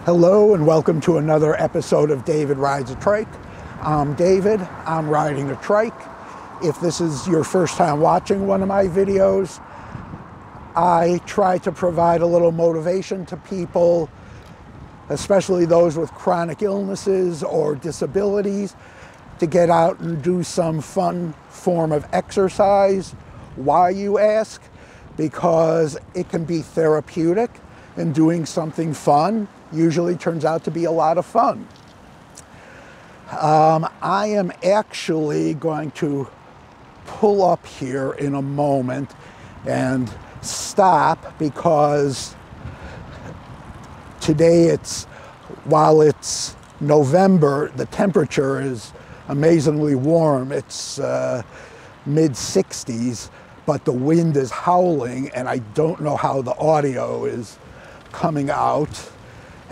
Hello and welcome to another episode of David Rides a Trike. I'm David, I'm riding a trike. If this is your first time watching one of my videos, I try to provide a little motivation to people, especially those with chronic illnesses or disabilities, to get out and do some fun form of exercise. Why, you ask? Because it can be therapeutic, and doing something fun usually turns out to be a lot of fun. I am actually going to pull up here in a moment and stop because today while it's November, the temperature is amazingly warm. It's mid-60s, but the wind is howling and I don't know how the audio is coming out,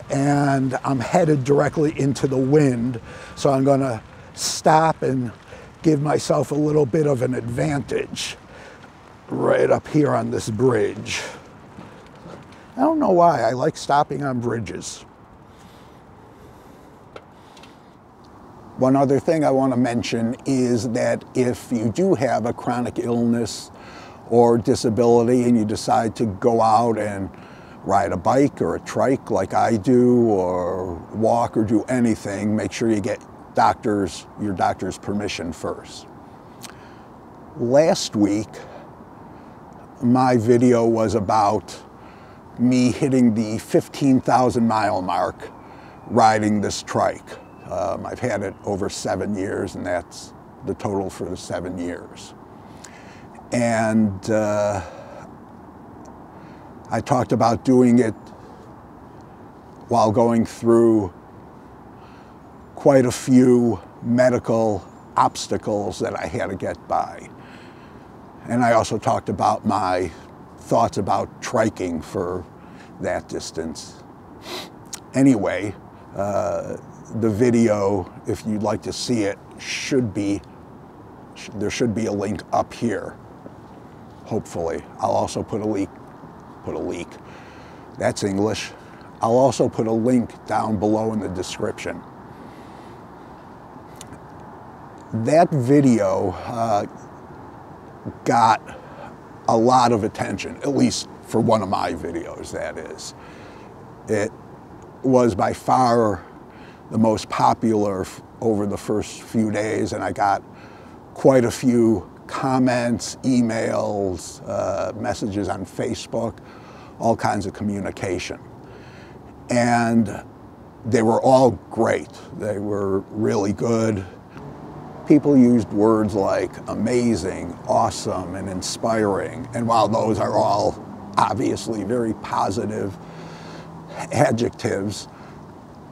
and I'm headed directly into the wind, so I'm gonna stop and give myself a little bit of an advantage right up here on this bridge. I don't know why, I like stopping on bridges. One other thing I want to mention is that if you do have a chronic illness or disability and you decide to go out and ride a bike or a trike like I do, or walk or do anything, make sure you get your doctor's permission first. Last week, my video was about me hitting the 15,000 mile mark riding this trike. I've had it over 7 years, and that's the total for the 7 years. And I talked about doing it while going through quite a few medical obstacles that I had to get by. And I also talked about my thoughts about triking for that distance. Anyway, the video, if you'd like to see it, there should be a link up here, hopefully. I'll also put a link. That's English. I'll also put a link down below in the description. That video got a lot of attention, at least for one of my videos, that is. It was by far the most popular over the first few days, and I got quite a few comments, emails, messages on Facebook, all kinds of communication. And they were all great. They were really good. People used words like amazing, awesome, and inspiring. And while those are all obviously very positive adjectives,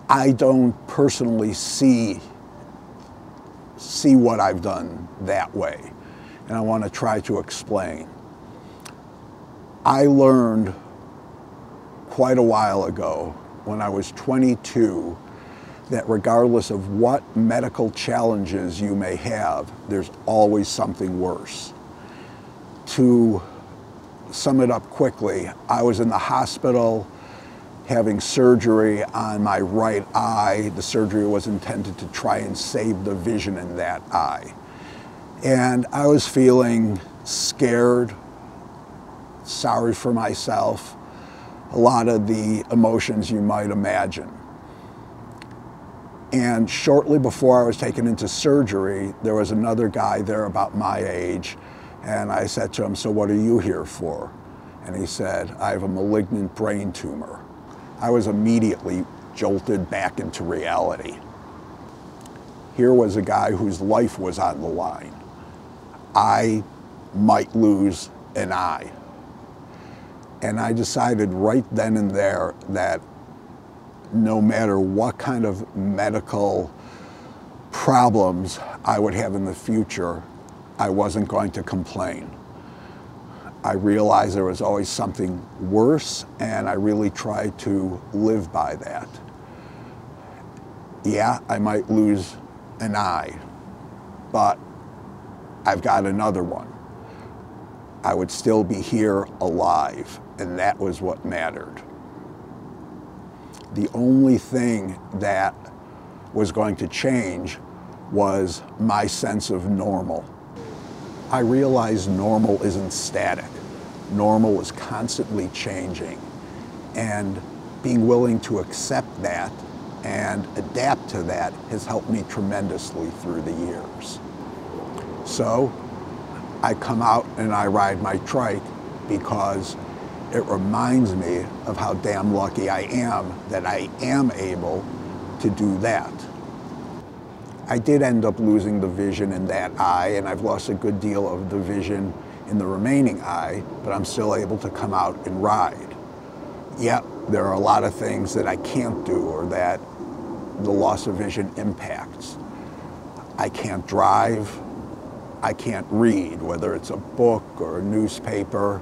I don't personally see what I've done that way. And I want to try to explain. I learned quite a while ago, when I was 22, that regardless of what medical challenges you may have, there's always something worse. To sum it up quickly, I was in the hospital having surgery on my right eye. The surgery was intended to try and save the vision in that eye. And I was feeling scared, sorry for myself, a lot of the emotions you might imagine. And shortly before I was taken into surgery, there was another guy there about my age, and I said to him, "So what are you here for?" And he said, "I have a malignant brain tumor." I was immediately jolted back into reality. Here was a guy whose life was on the line. I might lose an eye. And I decided right then and there that no matter what kind of medical problems I would have in the future, I wasn't going to complain. I realized there was always something worse, and I really tried to live by that. Yeah, I might lose an eye, but I've got another one. I would still be here alive, and that was what mattered. The only thing that was going to change was my sense of normal. I realized normal isn't static. Normal is constantly changing. And being willing to accept that and adapt to that has helped me tremendously through the years. So I come out and I ride my trike because it reminds me of how damn lucky I am that I am able to do that. I did end up losing the vision in that eye, and I've lost a good deal of the vision in the remaining eye, but I'm still able to come out and ride. Yep, there are a lot of things that I can't do or that the loss of vision impacts. I can't drive, I can't read, whether it's a book or a newspaper.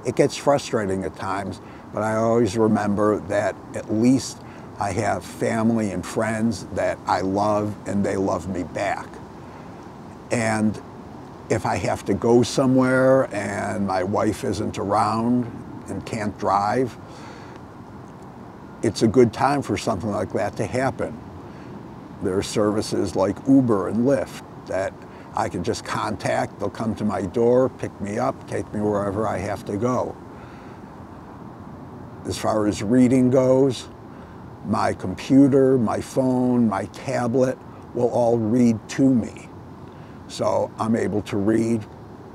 It gets frustrating at times, but I always remember that at least I have family and friends that I love and they love me back. And if I have to go somewhere and my wife isn't around and can't drive, it's a good time for something like that to happen. There are services like Uber and Lyft that I can just contact. They'll come to my door, pick me up, take me wherever I have to go. As far as reading goes, my computer, my phone, my tablet will all read to me. So I'm able to read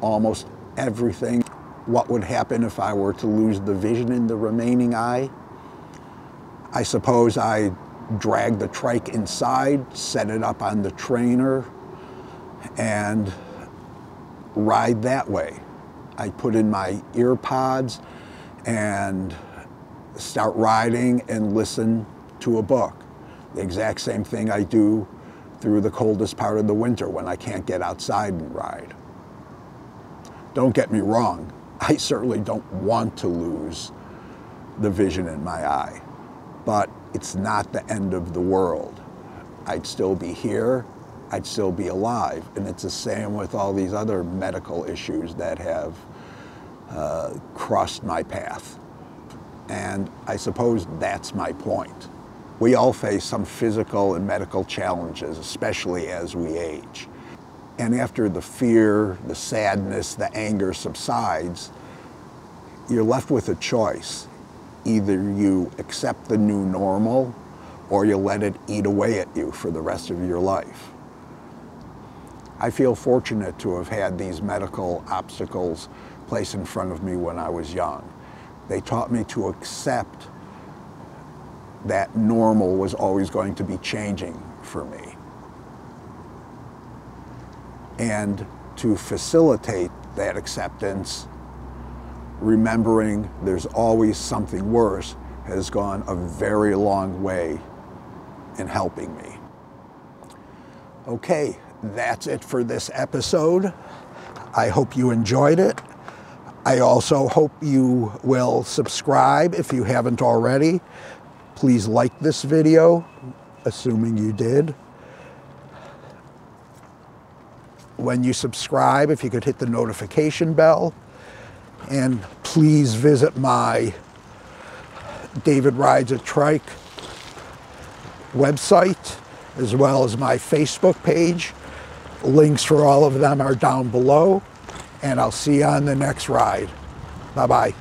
almost everything. What would happen if I were to lose the vision in the remaining eye? I suppose I drag the trike inside, set it up on the trainer, and ride that way. I put in my ear pods and start riding and listen to a book. The exact same thing I do through the coldest part of the winter when I can't get outside and ride. Don't get me wrong, I certainly don't want to lose the vision in my eye, but it's not the end of the world. I'd still be here, I'd still be alive, and it's the same with all these other medical issues that have crossed my path. And I suppose that's my point. We all face some physical and medical challenges, especially as we age. And after the fear, the sadness, the anger subsides, you're left with a choice. Either you accept the new normal or you let it eat away at you for the rest of your life. I feel fortunate to have had these medical obstacles placed in front of me when I was young. They taught me to accept that normal was always going to be changing for me. And to facilitate that acceptance, remembering there's always something worse has gone a very long way in helping me. Okay, that's it for this episode. I hope you enjoyed it. I also hope you will subscribe if you haven't already. Please like this video, assuming you did. When you subscribe, if you could hit the notification bell. And please visit my David Rides a Trike website, as well as my Facebook page. Links for all of them are down below. And I'll see you on the next ride. Bye-bye.